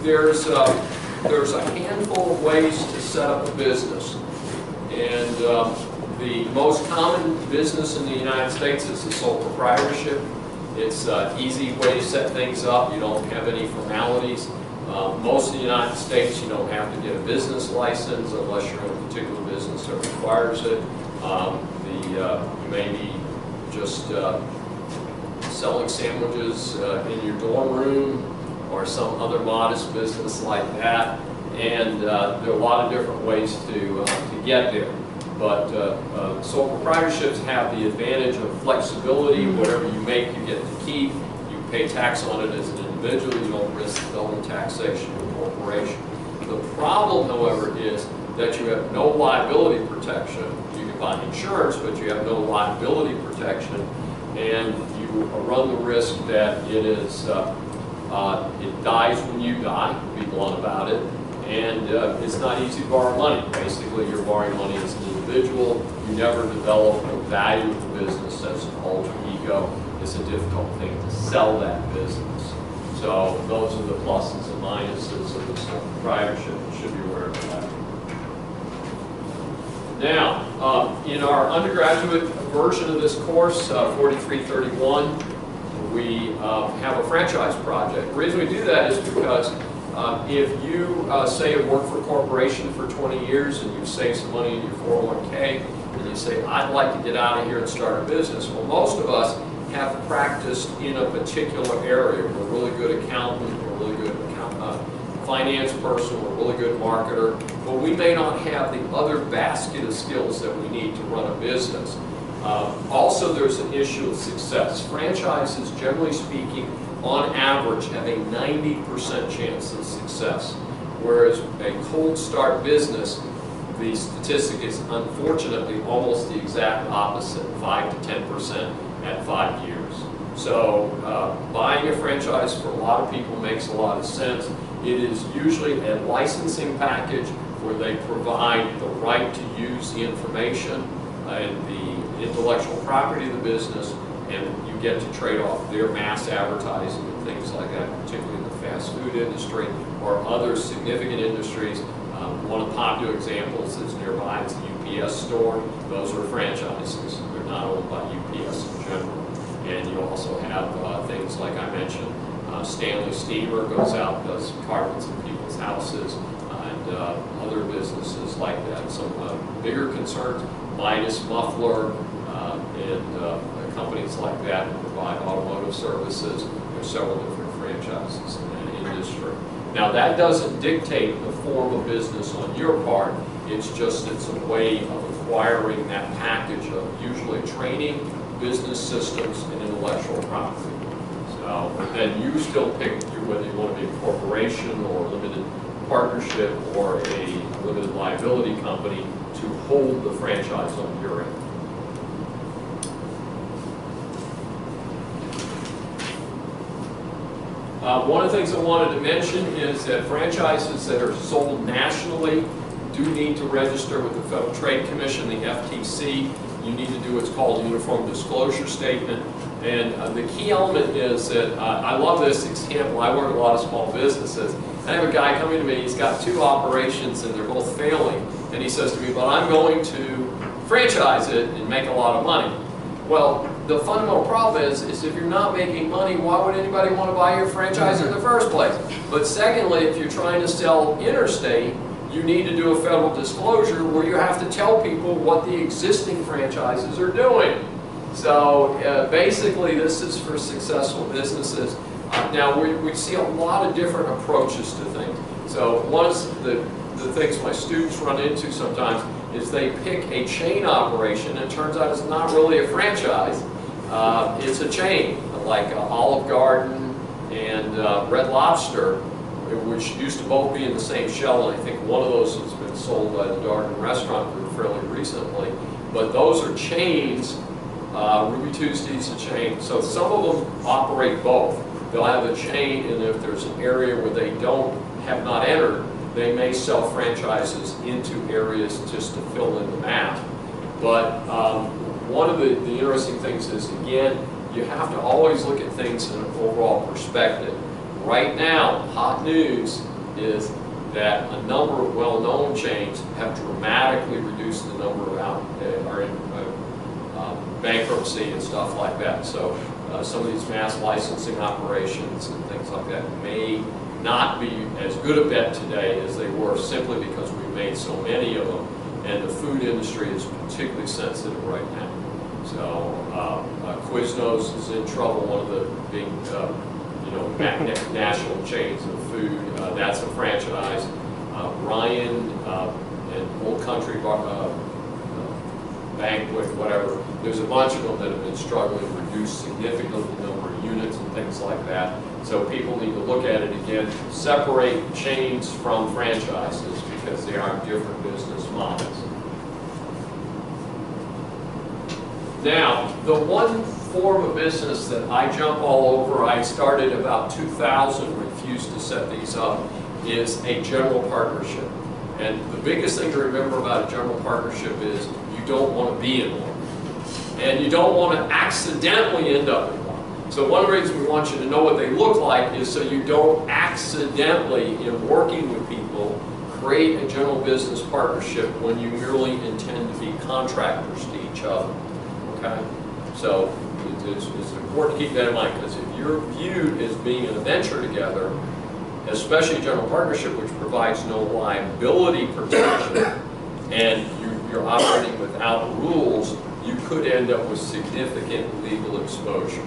There's a handful of ways to set up a business, and the most common business in the United States is the sole proprietorship. It's an easy way to set things up. You don't have any formalities. Most of the United States, you don't have to get a business license unless you're in a particular business that requires it. You may be just selling sandwiches in your dorm room or some other modest business like that. And there are a lot of different ways to get there. But sole proprietorships have the advantage of flexibility. Whatever you make, you get to keep. You pay tax on it as an individual. You don't risk double taxation of a corporation. The problem, however, is that you have no liability protection. You can buy insurance, but you have no liability protection, and you run the risk that it dies when you die, to be blunt about it, and it's not easy to borrow money. Basically, you're borrowing money as an individual. You never develop the value of the business as an alter ego. It's a difficult thing to sell that business. So those are the pluses and minuses of the sole proprietorship. You should be aware of that. Now, in our undergraduate version of this course, 4331, we have a franchise project. The reason we do that is because if you say have worked for a corporation for 20 years and you've saved some money in your 401k, and you say, I'd like to get out of here and start a business. Well, most of us have practiced in a particular area. We're a really good accountant, we're a really good finance person, we're a really good marketer, but we may not have the other basket of skills that we need to run a business. Also, there's an issue of success. Franchises, generally speaking, on average, have a 90% chance of success, whereas a cold start business, the statistic is unfortunately almost the exact opposite, 5 to 10% at 5 years. So buying a franchise for a lot of people makes a lot of sense. It is usually a licensing package where they provide the right to use the information and the intellectual property of the business, and you get to trade off their mass advertising and things like that, particularly in the fast food industry or other significant industries. One of the popular examples that's nearby is the UPS store. Those are franchises. They're not owned by UPS in general. And you also have things like I mentioned, Stanley Steamer goes out and does carpets in people's houses, and other businesses like that. Some bigger concerns, Midas Muffler, and companies like that that provide automotive services. There's several different franchises in that industry. Now, that doesn't dictate the form of business on your part. It's a way of acquiring that package of usually training, business systems, and intellectual property. So then you still pick whether you want to be a corporation or a limited partnership or a limited liability company to hold the franchise on your end. One of the things I wanted to mention is that franchises that are sold nationally do need to register with the Federal Trade Commission, the FTC. You need to do what's called a Uniform Disclosure Statement. And the key element is that, I love this example, I work with a lot of small businesses. I have a guy coming to me, he's got 2 operations and they're both failing. And he says to me, but I'm going to franchise it and make a lot of money. Well, the fundamental problem is if you're not making money, why would anybody want to buy your franchise in the first place? But secondly, if you're trying to sell interstate, you need to do a federal disclosure where you have to tell people what the existing franchises are doing. So basically, this is for successful businesses. Now, we see a lot of different approaches to things. So one of the things my students run into sometimes is they pick a chain operation, and it turns out it's not really a franchise. It's a chain, like Olive Garden and Red Lobster, which used to both be in the same shell, and I think one of those has been sold by the Darden Restaurant Group fairly recently. But those are chains. Ruby Tuesday's a chain. So some of them operate both. They'll have a chain, and if there's an area where they have not entered, they may sell franchises into areas just to fill in the map. But one of the interesting things is, again, you have to always look at things in an overall perspective. Right now, hot news is that a number of well-known chains have dramatically reduced the number are in bankruptcy and stuff like that. So some of these mass licensing operations and things like that may not be as good a bet today as they were, simply because we've made so many of them, and the food industry is particularly sensitive right now. So Quiznos is in trouble, one of the big national chains of food. That's a franchise. Ryan and Old Country Banquet, whatever. There's a bunch of them that have been struggling to reduce significantly the number of units and things like that. So people need to look at it again, separate chains from franchises because they are different business models. Now, the one form of business that I jump all over, I started about 2000, refused to set these up, is a general partnership. And the biggest thing to remember about a general partnership is you don't want to be in one. And you don't want to accidentally end up in one. So one of the reasons we want you to know what they look like is so you don't accidentally, in working with people, create a general business partnership when you merely intend to be contractors to each other. Okay? So it's important to keep that in mind, because if you're viewed as being in a venture together, especially a general partnership which provides no liability protection, and you're operating without rules, you could end up with significant legal exposure.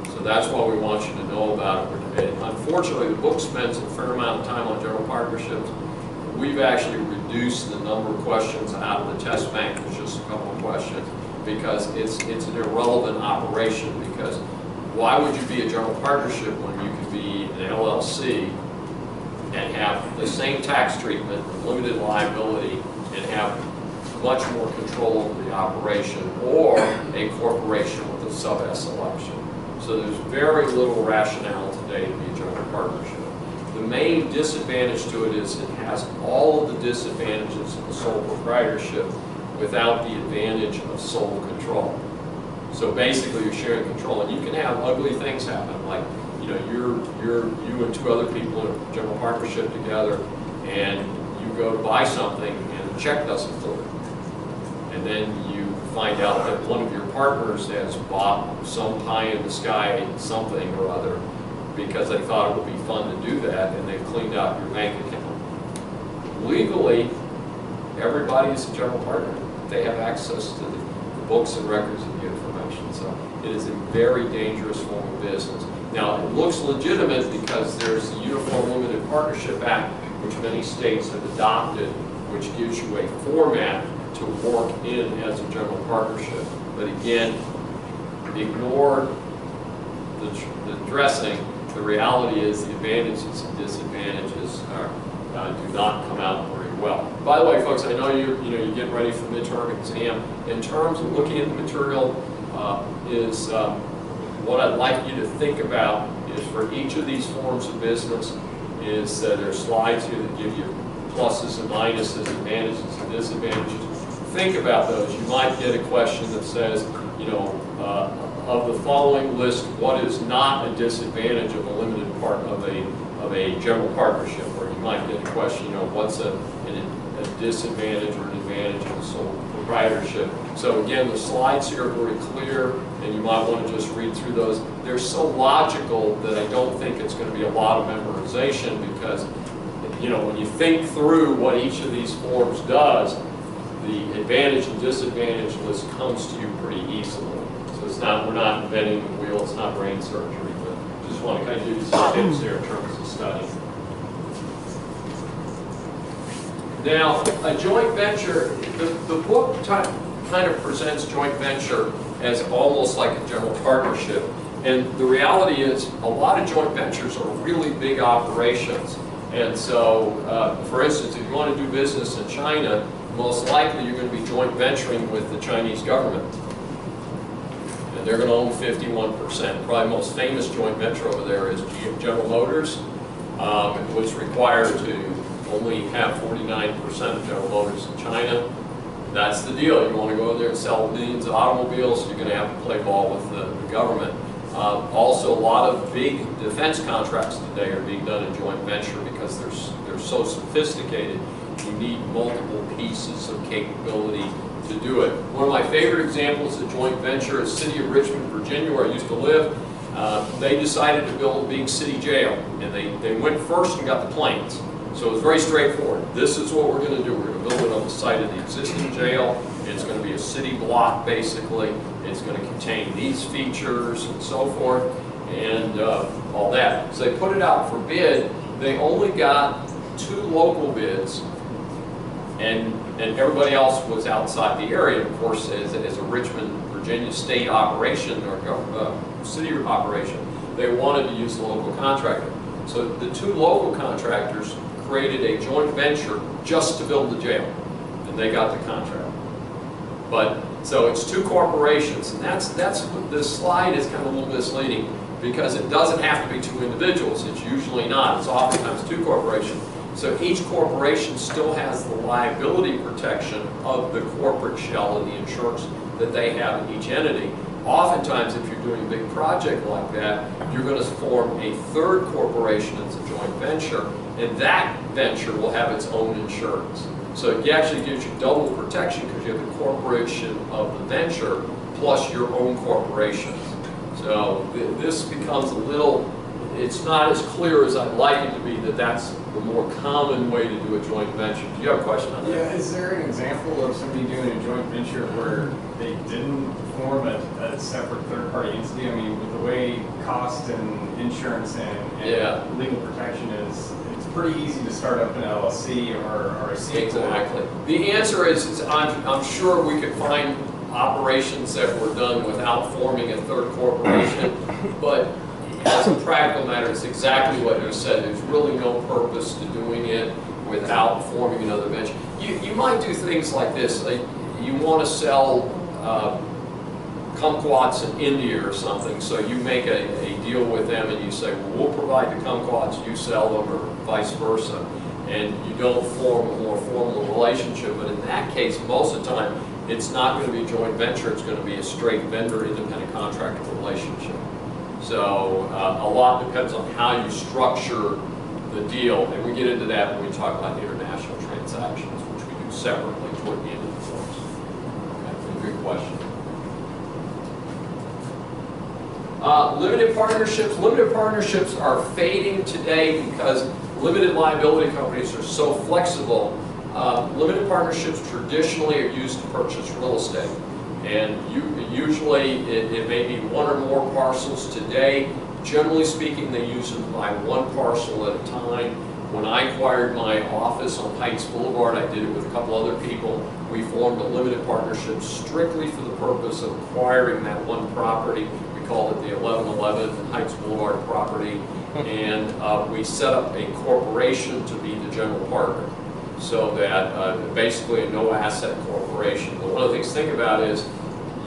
So that's why we want you to know about it. And unfortunately, the book spends a fair amount of time on general partnerships. We've actually reduced the number of questions out of the test bank to just a couple of questions, because it's an irrelevant operation. Because why would you be a general partnership when you could be an LLC and have the same tax treatment, limited liability, and have much more control over the operation, or a corporation with a sub-S election? So there's very little rationale today to be a general partnership. The main disadvantage to it is it has all of the disadvantages of a sole proprietorship without the advantage of sole control. So basically you're sharing control, and you can have ugly things happen, like you and two other people in a general partnership together, and you go to buy something and the check doesn't clear. And then you find out that one of your partners has bought some pie-in-the-sky something or other because they thought it would be fun to do that, and they've cleaned out your bank account. Legally, everybody is a general partner. They have access to the books and records of the information. So it is a very dangerous form of business. Now, it looks legitimate because there's the Uniform Limited Partnership Act, which many states have adopted, which gives you a format to work in as a general partnership. But again, ignore the dressing. The reality is the advantages and disadvantages do not come out very well. By the way, folks, I know you're getting ready for midterm exam. In terms of looking at the material, what I'd like you to think about is for each of these forms of business is there are slides here that give you pluses and minuses, advantages and disadvantages. Think about those. You might get a question that says, of the following list, what is not a disadvantage of a limited part of a general partnership? Or you might get a question, what's a disadvantage or an advantage of a sole proprietorship? So again, the slides here are very clear, and you might want to just read through those. They're so logical that I don't think it's going to be a lot of memorization, because when you think through what each of these forms does, the advantage and disadvantage list comes to you pretty easily. So we're not inventing the wheel, it's not brain surgery, but just want to kind of give you some tips there in terms of study. Now, a joint venture, the book kind of presents joint venture as almost like a general partnership. And the reality is a lot of joint ventures are really big operations. And so, for instance, if you want to do business in China, most likely you're going to be joint venturing with the Chinese government. And they're going to own 51%. Probably the most famous joint venture over there is General Motors. It was required to only have 49% of General Motors in China. That's the deal. You want to go there and sell millions of automobiles, you're going to have to play ball with the government. Also, a lot of big defense contracts today are being done in joint venture because they're so sophisticated. You need multiple pieces of capability to do it. One of my favorite examples of joint venture is City of Richmond, Virginia, where I used to live. They decided to build a big city jail, and they went first and got the plans. So it was very straightforward. This is what we're going to do. We're going to build it on the site of the existing jail. It's going to be a city block, basically. It's going to contain these features and so forth, and all that. So they put it out for bid. They only got 2 local bids, and everybody else was outside the area. Of course, as a Richmond, Virginia state operation or city operation, they wanted to use the local contractor. So the 2 local contractors created a joint venture just to build the jail, and they got the contract. But so it's 2 corporations, and that's this slide is kind of a little misleading because it doesn't have to be 2 individuals. It's usually not. It's oftentimes 2 corporations. So each corporation still has the liability protection of the corporate shell and the insurance that they have in each entity. Oftentimes, if you're doing a big project like that, you're going to form a 3rd corporation as a joint venture, and that venture will have its own insurance. So it actually gives you double protection because you have the corporation of the venture plus your own corporations. So this becomes a little, it's not as clear as I'd like it to be that that's the more common way to do a joint venture. Do you have a question on that? Yeah, is there an example of somebody doing a joint venture where they didn't form a separate third-party entity? I mean, with the way cost and insurance and legal protection is, it's pretty easy to start up an LLC or a C. Exactly. The answer is I'm sure we could find operations that were done without forming a 3rd corporation, but as a practical matter, it's exactly what you said. There's really no purpose to doing it without forming another venture. You might do things like this. Like you want to sell kumquats in India or something, so you make a deal with them and you say, well, we'll provide the kumquats, you sell them, or vice versa. And you don't form a more formal relationship. But in that case, most of the time, it's not going to be a joint venture. It's going to be a straight vendor independent contractor relationship. So a lot depends on how you structure the deal, and we get into that when we talk about international transactions, which we do separately toward the end of the course. Okay, good question. Limited partnerships are fading today because limited liability companies are so flexible. Limited partnerships traditionally are used to purchase real estate. And usually it may be 1 or more parcels today. Generally speaking, they use them to buy 1 parcel at a time. When I acquired my office on Heights Boulevard, I did it with a couple other people. We formed a limited partnership strictly for the purpose of acquiring that 1 property. We called it the 1111 Heights Boulevard property. And we set up a corporation to be the general partner. So that basically a no-asset corporation. But one of the things to think about is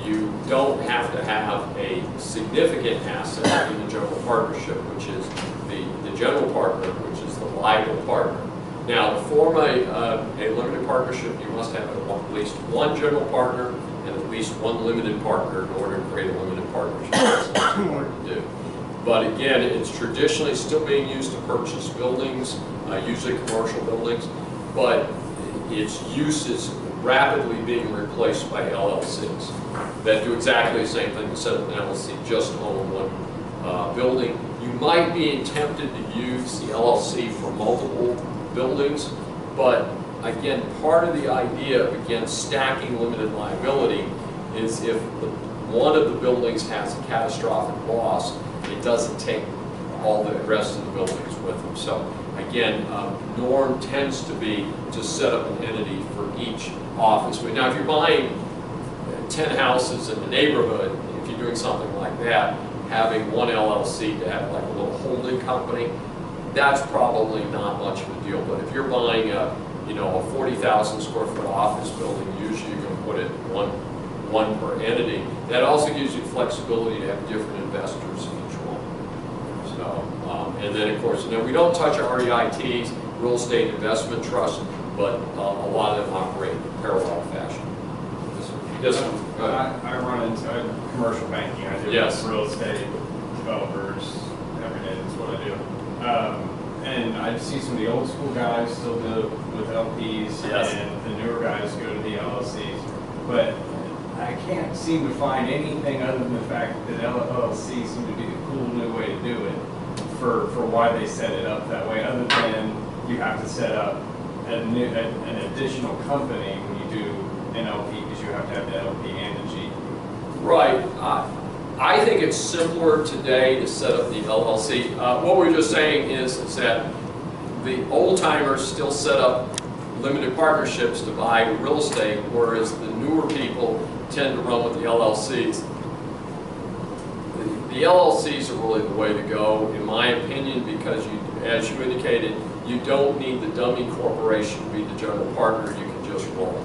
you don't have to have a significant asset in the general partnership, which is the general partner, which is the liable partner. Now, to form a limited partnership, you must have at least 1 general partner and at least 1 limited partner in order to create a limited partnership. That's hard to do. But again, it's traditionally still being used to purchase buildings, usually commercial buildings. But its use is rapidly being replaced by LLCs that do exactly the same thing. Instead of an LLC, just own 1 building. You might be tempted to use the LLC for multiple buildings, but again, part of the idea of, again, stacking limited liability is if one of the buildings has a catastrophic loss, it doesn't take all the rest of the buildings with them. So again, norm tends to be to set up an entity for each office. But now if you're buying 10 houses in the neighborhood, if you're doing something like that, having 1 LLC to have like a little holding company, that's probably not much of a deal. But if you're buying a 40,000 square foot office building, usually you're going to put it one per entity. That also gives you flexibility to have different investors in each one. So, and then of course, we don't touch REITs, real estate investment trusts, but a lot of them operate in a parallel fashion. Yes, I run into commercial banking. I do real estate. developers every day. That's what I do. And I see some of the old school guys still do with LPs, Yes. and the newer guys go to the LLCs. But I can't seem to find anything other than the fact that LLCs seem to be the cool new way to do it for why they set it up that way, other than you have to set up an additional company when you do an LP, because you have to have the LP and the G. Right. I think it's simpler today to set up the LLC. What we're just saying is that the old timers still set up limited partnerships to buy real estate, whereas the newer people tend to run with the LLCs. The LLCs are really the way to go, in my opinion, because you, as you indicated, you don't need the dummy corporation to be the general partner. You can just roll.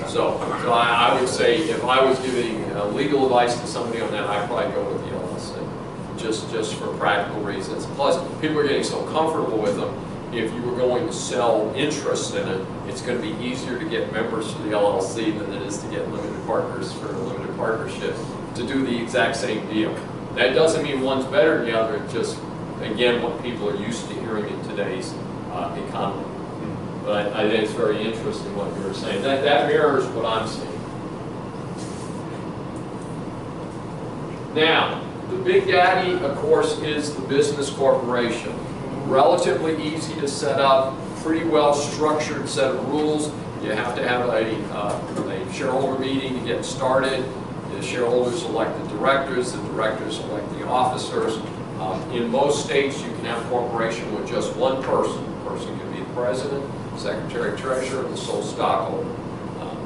So I would say if I was giving legal advice to somebody on that, I'd probably go with the LLC, just for practical reasons. Plus, people are getting so comfortable with them. If you were going to sell interest in it, it's going to be easier to get members for the LLC than it is to get limited partners for a limited partnership to do the exact same deal. That doesn't mean one's better than the other. It's just, again, what people are used to hearing in today's economy. But I think it's very interesting what you were saying. That mirrors what I'm seeing. Now, the big daddy, of course, is the business corporation. Relatively easy to set up, pretty well structured set of rules. You have to have a shareholder meeting to get started. The shareholders elect the directors elect the officers. In most states, you can have a corporation with just one person. The person can be the president, secretary, treasurer, and the sole stockholder.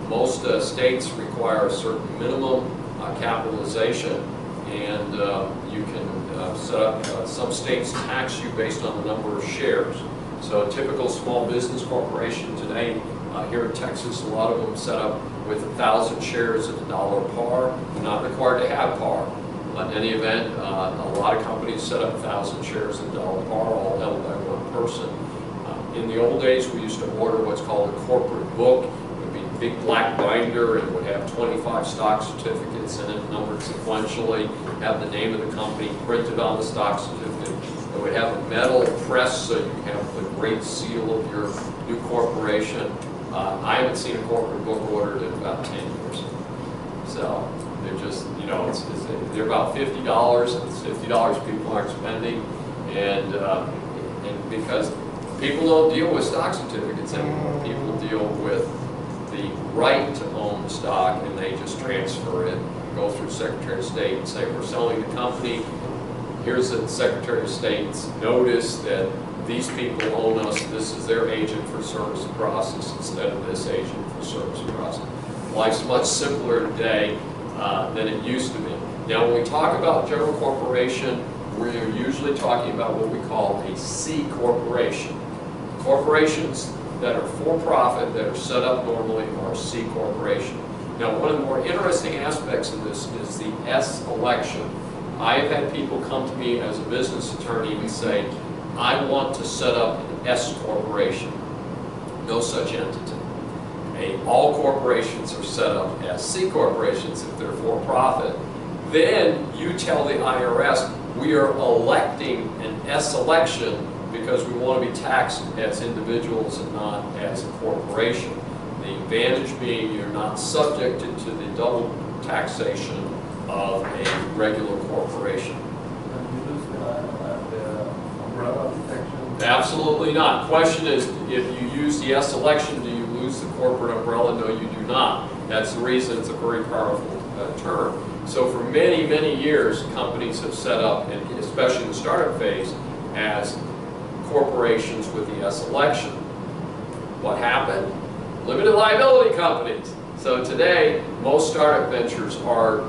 Most states require a certain minimum capitalization, and you can set up, some states tax you based on the number of shares. So a typical small business corporation today, here in Texas, a lot of them set up with 1,000 shares at $1 par. You're not required to have par. But in any event, a lot of companies set up 1,000 shares at $1 par, all held by one person. In the old days, we used to order what's called a corporate book. It would be a big black binder, and it would have 25 stock certificates in it, numbered sequentially, have the name of the company printed on the stock certificate. It would have a metal press so you have the great seal of your new corporation. I haven't seen a corporate book ordered in about 10 years. So they're just, you know, they're about $50. It's $50 people aren't spending, and because people don't deal with stock certificates anymore. People deal with the right to own the stock, and they just transfer it, go through Secretary of State and say, we're selling the company. Here's the Secretary of State's notice that these people own us. This is their agent for service of process instead of this agent for service of process. Life's much simpler today than it used to be. Now, when we talk about general corporation, we're usually talking about what we call a C corporation. Corporations that are for-profit, that are set up normally, are a C corporation. Now, one of the more interesting aspects of this is the S election. I have had people come to me as a business attorney and say, I want to set up an S corporation. No such entity. All corporations are set up as C corporations if they're for-profit. Then you tell the IRS, we are electing an S election because we want to be taxed as individuals and not as a corporation. The advantage being you're not subjected to the double taxation of a regular corporation. Absolutely not. Question is, if you use the S election, do you lose the corporate umbrella? No, you do not. That's the reason it's a very powerful term. So for many, many years, companies have set up, and especially in the startup phase, as corporations with the S election. What happened? Limited liability companies. So today, most startup ventures are,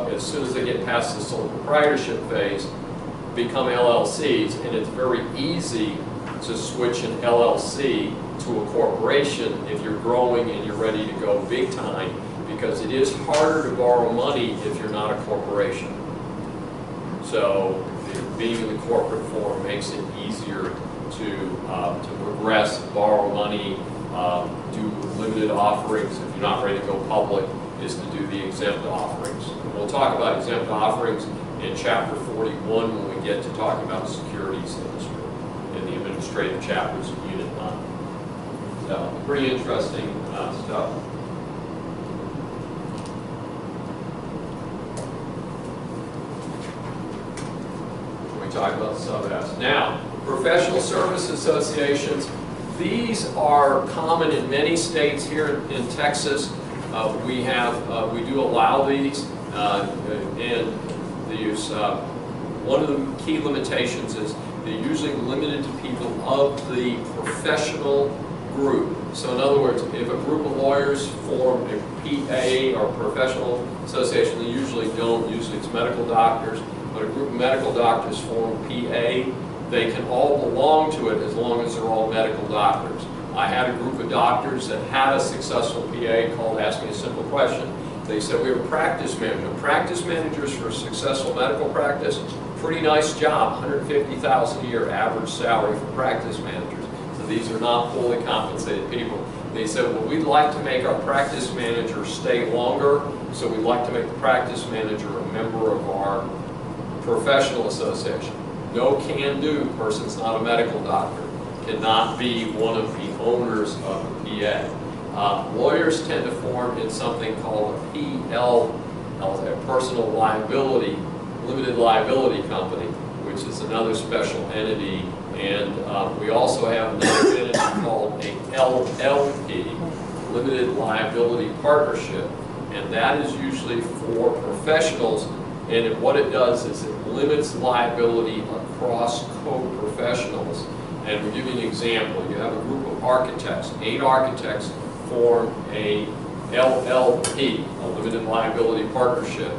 as soon as they get past the sole proprietorship phase, become LLCs, and it's very easy to switch an LLC to a corporation if you're growing and you're ready to go big time, because it is harder to borrow money if you're not a corporation. So being in the corporate form makes it easier to progress, borrow money, do limited offerings. If you're not ready to go public, is to do the exempt offerings. And we'll talk about exempt offerings in Chapter 41 when we get to talking about the securities industry in the administrative chapters of Unit 9. So, pretty interesting stuff. We talk about sub-S. Now, professional service associations. These are common in many states. Here in Texas, we do allow these, and these, one of the key limitations is they're usually limited to people of the professional group. So in other words, if a group of lawyers form a PA or professional association, they usually don't. Usually it's medical doctors. But a group of medical doctors form PA. They can all belong to it as long as they're all medical doctors. I had a group of doctors that had a successful PA called Ask Me a Simple Question. They said, we have a practice manager. Practice managers for a successful medical practice, pretty nice job, $150,000 a year average salary for practice managers. So these are not fully compensated people. They said, well, we'd like to make our practice manager stay longer, so we'd like to make the practice manager a member of our professional association. No can do, person's not a medical doctor, cannot be one of the owners of the PA. Lawyers tend to form in something called a PL, a personal liability, limited liability company, which is another special entity. And we also have another entity called a LLP, limited liability partnership. And that is usually for professionals. And what it does is it limits liability across co-professionals. And we'll give you an example. You have a group of architects. 8 architects form a LLP, a limited liability partnership.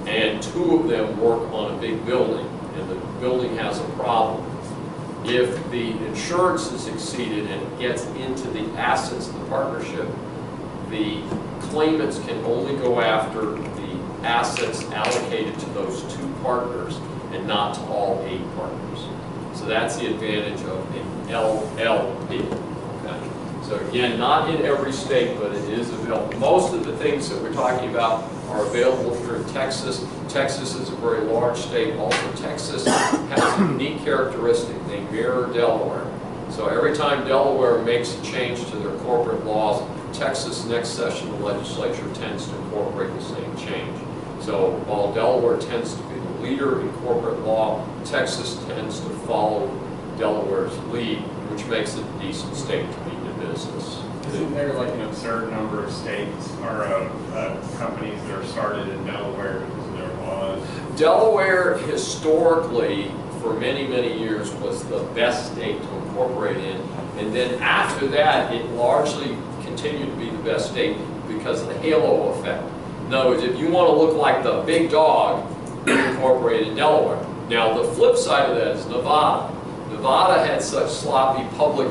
And 2 of them work on a big building. And the building has a problem. If the insurance is exceeded and it gets into the assets of the partnership, the claimants can only go after the assets allocated to those 2 partners and not to all 8 partners. So that's the advantage of an LLP. Okay? So again, not in every state, but it is available. Most of the things that we're talking about are available here in Texas. Texas is a very large state. Also, Texas has a unique characteristic. They mirror Delaware. So every time Delaware makes a change to their corporate laws, Texas next session the legislature tends to incorporate the same change. So while Delaware tends to be the leader in corporate law, Texas tends to follow Delaware's lead, which makes it a decent state to be in business. Isn't there like an absurd number of states or companies that are started in Delaware because of their laws? Delaware historically, for many, many years, was the best state to incorporate in. And then after that, it largely continued to be the best state because of the halo effect. In other words, if you want to look like the big dog, you incorporate in Delaware. Now, the flip side of that is Nevada. Nevada had such sloppy public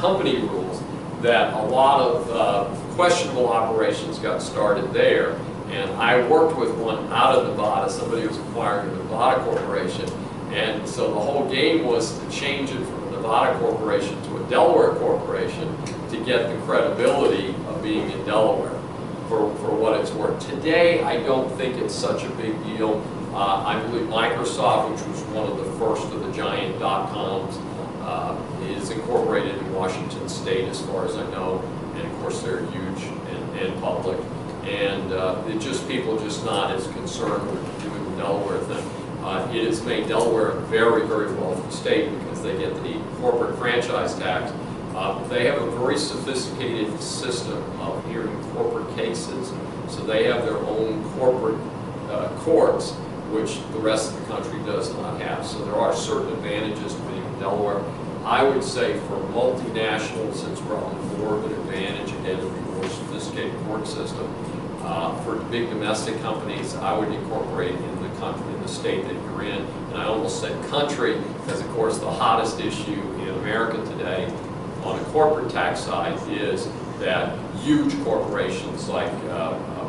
company rules that a lot of questionable operations got started there. And I worked with one out of Nevada. Somebody was acquiring a Nevada corporation. And so the whole game was to change it from a Nevada corporation to a Delaware corporation to get the credibility of being in Delaware for what it's worth. Today, I don't think it's such a big deal. I believe Microsoft, which was one of the first of the giant .coms, is incorporated in Washington State as far as I know. And of course, they're huge and public. And people are just not as concerned with doing the Delaware thing. It has made Delaware a very, very wealthy state because they get the corporate franchise tax. They have a very sophisticated system of hearing corporate cases. So they have their own corporate courts, which the rest of the country does not have. So there are certain advantages to being in Delaware. I would say for multinationals, since we're on more of an advantage, again, of the more sophisticated court system, for big domestic companies, I would incorporate in the country, in the state that you're in. And I almost said country, because of course the hottest issue in America today on a corporate tax side is that huge corporations like,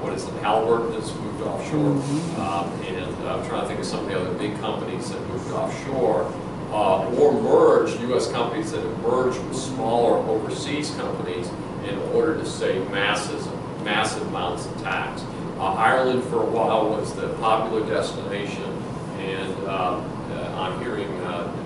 what is it, Halliburton has moved offshore, and I'm trying to think of some of the other big companies that moved offshore, or merged, U.S. companies that have merged with smaller overseas companies in order to save massive massive amounts of tax. Ireland for a while was the popular destination, and I'm hearing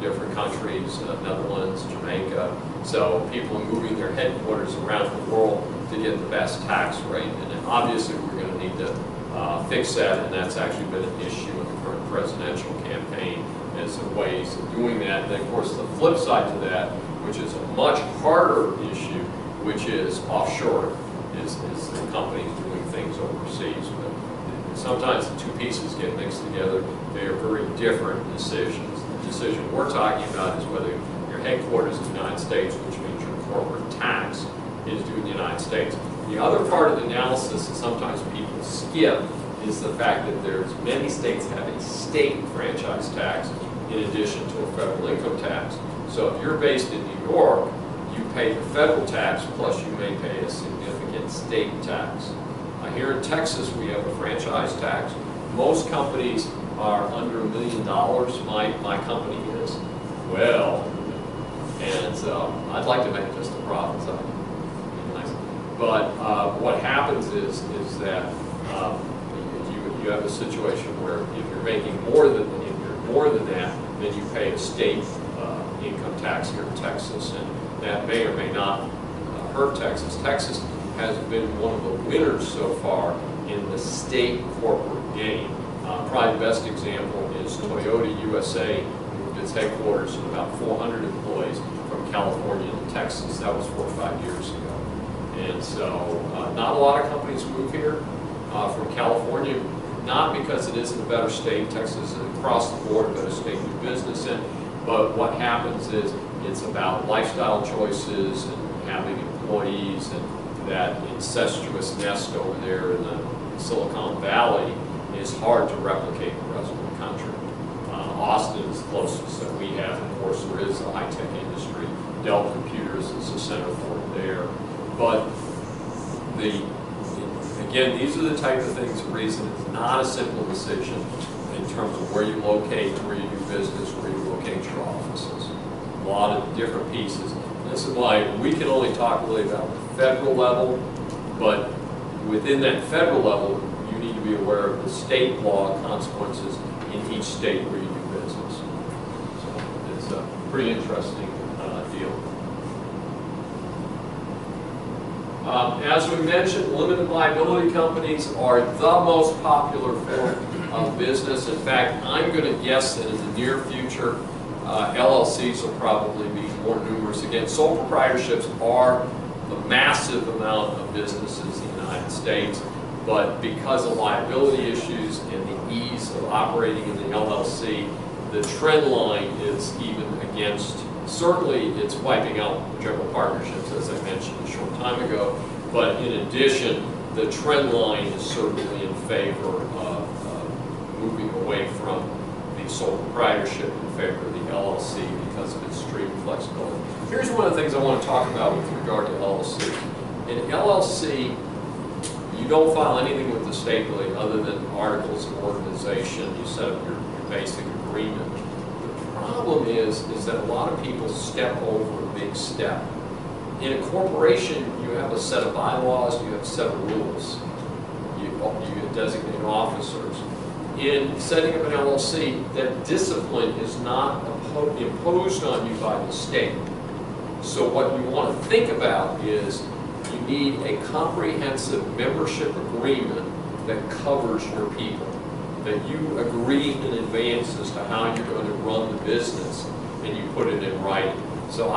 different countries, Netherlands, Jamaica, so people are moving their headquarters around the world to get the best tax rate, and then obviously we're going to need to fix that, and that's actually been an issue in the current presidential campaign as some ways of doing that. And then, of course, the flip side to that, which is a much harder issue, which is offshore, is the companies doing things overseas. But sometimes the two pieces get mixed together. They are very different decisions. The decision we're talking about is whether your headquarters is in the United States, which means your corporate tax is due in the United States. The other part of the analysis that sometimes people skip is the fact that there's many states have a state franchise tax in addition to a federal income tax. So if you're based in New York, you pay the federal tax, plus you may pay a significant state tax. Here in Texas, we have a franchise tax. Most companies are under $1 million. My company is. Well, and I'd like to make it just a province. But what happens is that you have a situation where if you're making more than that, then you pay a state income tax here in Texas, and that may or may not hurt Texas. Texas has been one of the winners so far in the state corporate game. Probably the best example is Toyota USA moved its headquarters and about 400 employees from California to Texas. That was 4 or 5 years ago. And so not a lot of companies move here from California, not because it isn't a better state. Texas is across the board a better state to do business in, but what happens is it's about lifestyle choices and having employees, and that incestuous nest over there in the Silicon Valley is hard to replicate in the rest of the country. Austin is the closest that we have. Of course, there is a high-tech industry. Dell Computers is the center for it there. But again, these are the type of things, the reason it's not a simple decision in terms of where you locate, where you do business, where you locate your offices. A lot of different pieces. This is why we can only talk really about the federal level, but within that federal level, you need to be aware of the state law consequences in each state where you do business. So it's a pretty interesting deal. As we mentioned, limited liability companies are the most popular form of business. In fact, I'm going to guess that in the near future, LLCs will probably be more numerous. Again, sole proprietorships are the massive amount of businesses in the United States, but because of liability issues and the ease of operating in the LLC, the trend line is even against. Certainly, it's wiping out general partnerships, as I mentioned a short time ago, but in addition, the trend line is certainly in favor of moving away from the sole proprietorship in favor of the LLC because of its extreme flexibility. Here's one of the things I want to talk about with regard to LLC. In LLC, you don't file anything with the state really other than articles of organization. You set up your basic agreement. The problem is that a lot of people step over a big step. In a corporation, you have a set of bylaws, you have a set of rules. You designate officers. In setting up an LLC, that discipline is not imposed on you by the state. So what you want to think about is you need a comprehensive membership agreement that covers your people, that you agree in advance as to how you're going to run the business, and you put it in writing. So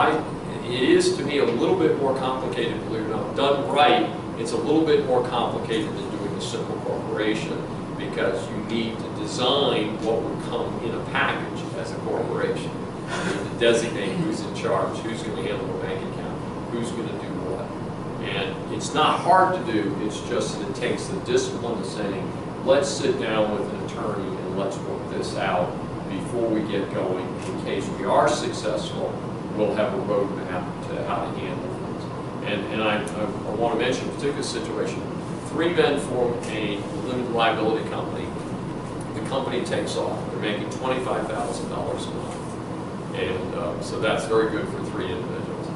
it is to me a little bit more complicated, believe it or not. Done right, it's a little bit more complicated than doing a simple corporation, because you need to design what would come in a package as a corporation. You need to designate who's in charge, who's going to handle the bank account, who's going to do what. And it's not hard to do, it's just that it takes the discipline of saying, let's sit down with an attorney and let's work this out before we get going. In case we are successful, we'll have a roadmap to how to handle things. And I want to mention a particular situation. 3 men form a limited liability company. The company takes off. They're making $25,000 a month. And so that's very good for 3 individuals.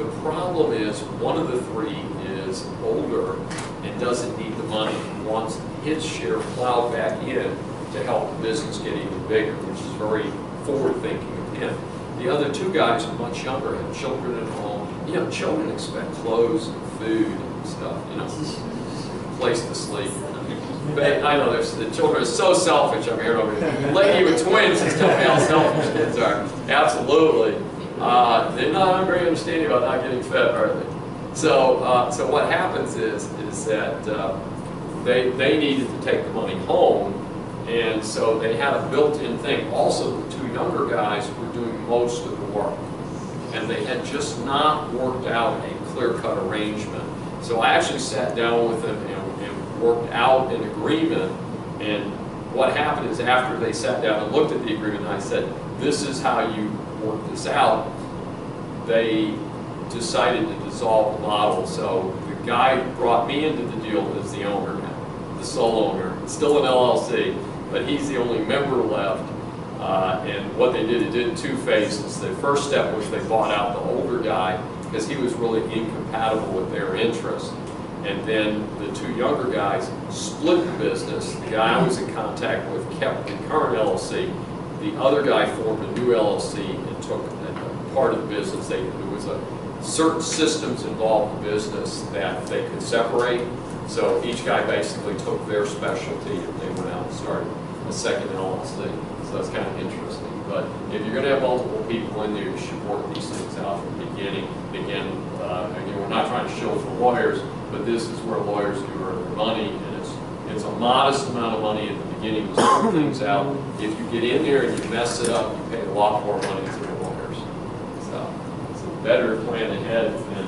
The problem is one of the three is older and doesn't need the money, and wants his share plowed back in to help the business get even bigger, which is very forward-thinking of him. The other two guys are much younger, have children at home. You know, children expect clothes and food and stuff, you know, place to sleep. But I know the children are so selfish. I'm hearing over here. Lady with twins is telling me how selfish kids are. Absolutely. They're not very understanding about not getting fed, are they? So what happens is that they needed to take the money home, and so they had a built-in thing. Also, the two younger guys were doing most of the work, and they had just not worked out a clear-cut arrangement. So I actually sat down with them and worked out an agreement, and what happened is after they sat down and looked at the agreement, I said, this is how you work this out. They decided to dissolve the model. So the guy who brought me into the deal is the owner now, the sole owner. It's still an LLC, but he's the only member left. And what they did, it did in two phases. The first step was they bought out the older guy because he was really incompatible with their interests. And then the two younger guys split the business. The guy I was in contact with kept the current LLC. The other guy formed a new LLC and took a part of the business. There was certain systems involved in the business that they could separate. So each guy basically took their specialty and they went out and started a second LLC. So that's kind of interesting. But if you're going to have multiple people in there, you should work these things out from the beginning. Again, we're not trying to shill for lawyers, but this is where lawyers do earn their money, and it's a modest amount of money at the beginning to sort things out. If you get in there and you mess it up, you pay a lot more money to the lawyers. So it's a better plan ahead than